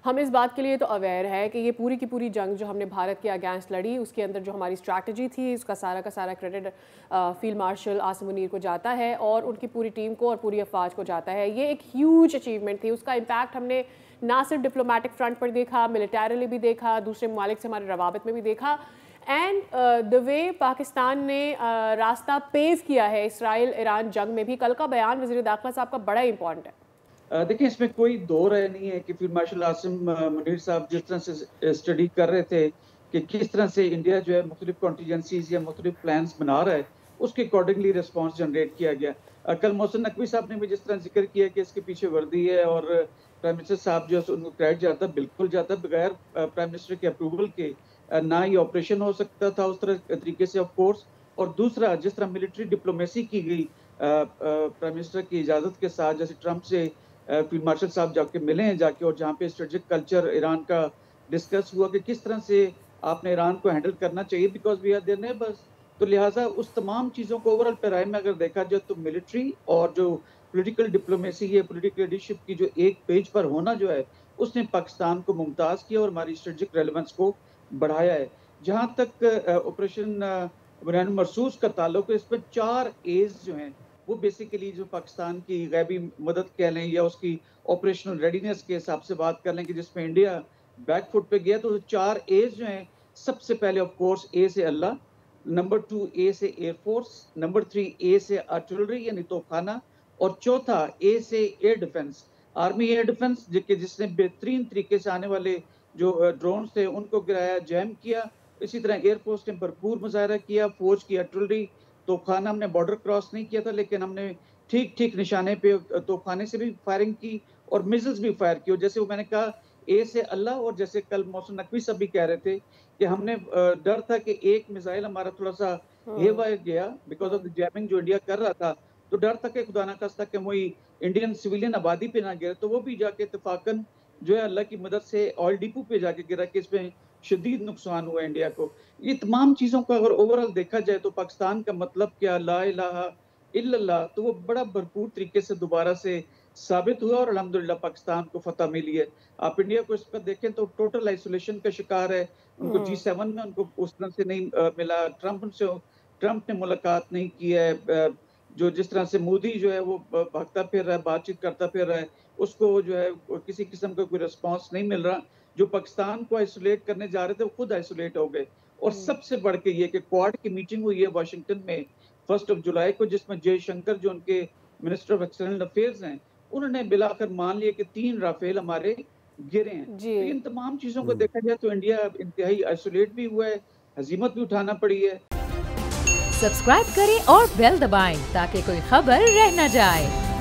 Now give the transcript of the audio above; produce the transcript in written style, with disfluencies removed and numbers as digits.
हम इस बात के लिए तो अवेयर है कि ये पूरी की पूरी जंग जो हमने भारत के अगेंस्ट लड़ी, उसके अंदर जो हमारी स्ट्रैटेजी थी, उसका सारा का सारा credit field marshal Asim Munir को जाता है और उनकी पूरी टीम को और पूरी अफवाज को जाता है। ये एक ह्यूज अचीवमेंट थी। उसका इम्पैक्ट हमने ना सिर्फ डिप्लोमेटिक फ्रंट पर देखा, मिलिटरीली भी देखा, दूसरे ममालिक से हमारे रवाबत में भी देखा, एंड द वे पाकिस्तान ने रास्ता पेव किया है इसराइल ईरान जंग में भी। कल का बयान वज़ीर दाखिला साहब का बड़ा इंपॉर्टेंट है। देखिए, इसमें कोई दो राय नहीं है कि फील्ड मार्शल आसिम मुनीर साहब जिस तरह से स्टडी कर रहे थे कि किस तरह से इंडिया जो है मुख्तलिफ कॉन्टीजेंसीज या मुख्तलिफ प्लान्स बना रहा है, उसके अकॉर्डिंगली रिस्पॉन्स जनरेट किया गया। कल मोहसिन नकवी साहब ने भी जिस तरह जिक्र किया कि इसके पीछे वर्दी है और प्राइम मिनिस्टर साहब जो है उनको क्रेडिट जाता, बिल्कुल जाता, बगैर प्राइम मिनिस्टर के अप्रूवल के ना ही ऑपरेशन हो सकता था उस तरह तरीके से, ऑफ कोर्स। और दूसरा, जिस तरह मिलिट्री डिप्लोमेसी की गई प्राइम मिनिस्टर की इजाज़त के साथ, जैसे ट्रंप से फील्ड मार्शल साहब जाके मिले हैं जाके, और जहाँ पे स्ट्रेटेजिक कल्चर ईरान का डिस्कस हुआ कि किस तरह से आपने ईरान को हैंडल करना चाहिए, because we are their neighbours. तो लिहाजा उस तमाम चीज़ों को ओवरऑल पैराए में अगर देखा जाए तो मिलिट्री और जो पॉलिटिकल डिप्लोमेसी है, पॉलिटिकल लीडरशिप की जो एक पेज पर होना जो है, उसने पाकिस्तान को मुमताज़ किया और हमारी स्ट्रेटेजिक रेलेवेंस को बढ़ाया है। जहाँ तक ऑपरेशन बुरहान मरसूस का ताल्लुक है, इस पर 4 एज जो हैं वो बेसिकली जो पाकिस्तान की गैबी मदद कह लें या उसकी ऑपरेशनल रेडीनेस के हिसाब से बात कर लें कि जिसमें इंडिया बैक फुट पे गया, तो 4 एज जो हैं, सबसे पहले ऑफ कोर्स ए से अल्लाह, नंबर 2 ए से एयरफोर्स, नंबर 3 ए से आर्टिलरी यानी तोपखाना, और चौथा ए से air defence, army air defence, जिसने बेहतरीन तरीके से आने वाले जो ड्रोन थे उनको गिराया, जैम किया। इसी तरह एयरफोर्स ने भरपूर मुजाहरा किया, फौज की आर्टिलरी, तोपखाना हमने बॉर्डर क्रॉस नहीं किया था, लेकिन हमने ठीक ठीक निशाने पे तोपखाने से भी फायरिंग की और मिसाइल्स भी फायर की। और जैसे वो मैंने कहा ए से अल्लाह, और जैसे कल मोहसिन नकवी साहब भी कह रहे थे कि हमने डर था कि एक मिसाइल हमारा थोड़ा सा हेवायर गया बिकॉज ऑफ द जैमिंग जो इंडिया कर रहा था, तो डर था कि खुदा ना खास्ता कि वही इंडियन सिविलियन आबादी पे ना गिरे, तो वो भी जाके इत्तेफाकन जो है अल्लाह की मदद से ऑयल डिपो पे जाके गिरा कि इसमें शदीद नुकसान हुआ इंडिया को। ये तमाम चीज़ों को अगर ओवरऑल देखा जाए तो पाकिस्तान का मतलब क्या, ला इलाहा इल्लल्लाह, तो वो बड़ा भरपूर तरीके से दोबारा से साबित हुआ और अल्हम्दुलिल्लाह पाकिस्तान को फतह मिली है। आप इंडिया को इस पर देखें तो टोटल आइसोलेशन का शिकार है। उनको G7 में उनको उस तरह से नहीं मिला, ट्रंप ने मुलाकात नहीं की है। जो जिस तरह से मोदी जो है वो भागता फिर रहा है, बातचीत करता फिर रहा है, उसको जो है किसी किस्म का कोई रिस्पॉन्स नहीं मिल रहा। जो पाकिस्तान को आइसोलेट करने जा रहे थे वो खुद आइसोलेट हो गए। और सबसे बढ़ के ये कि क्वाड की मीटिंग हुई है वाशिंगटन में 1 जुलाई को, जिसमें जयशंकर जो उनके मिनिस्टर ऑफ एक्सटर्नल अफेयर्स हैं, उन्होंने बिलाकर मान लिया कि 3 राफेल हमारे गिरे हैं। तो इन तमाम चीजों को देखा जाए तो इंडिया इंतहाई आइसोलेट भी हुआ है, हजीमत भी उठाना पड़ी है। सब्सक्राइब करें और बेल दबाएं ताकि कोई खबर रह न जाए।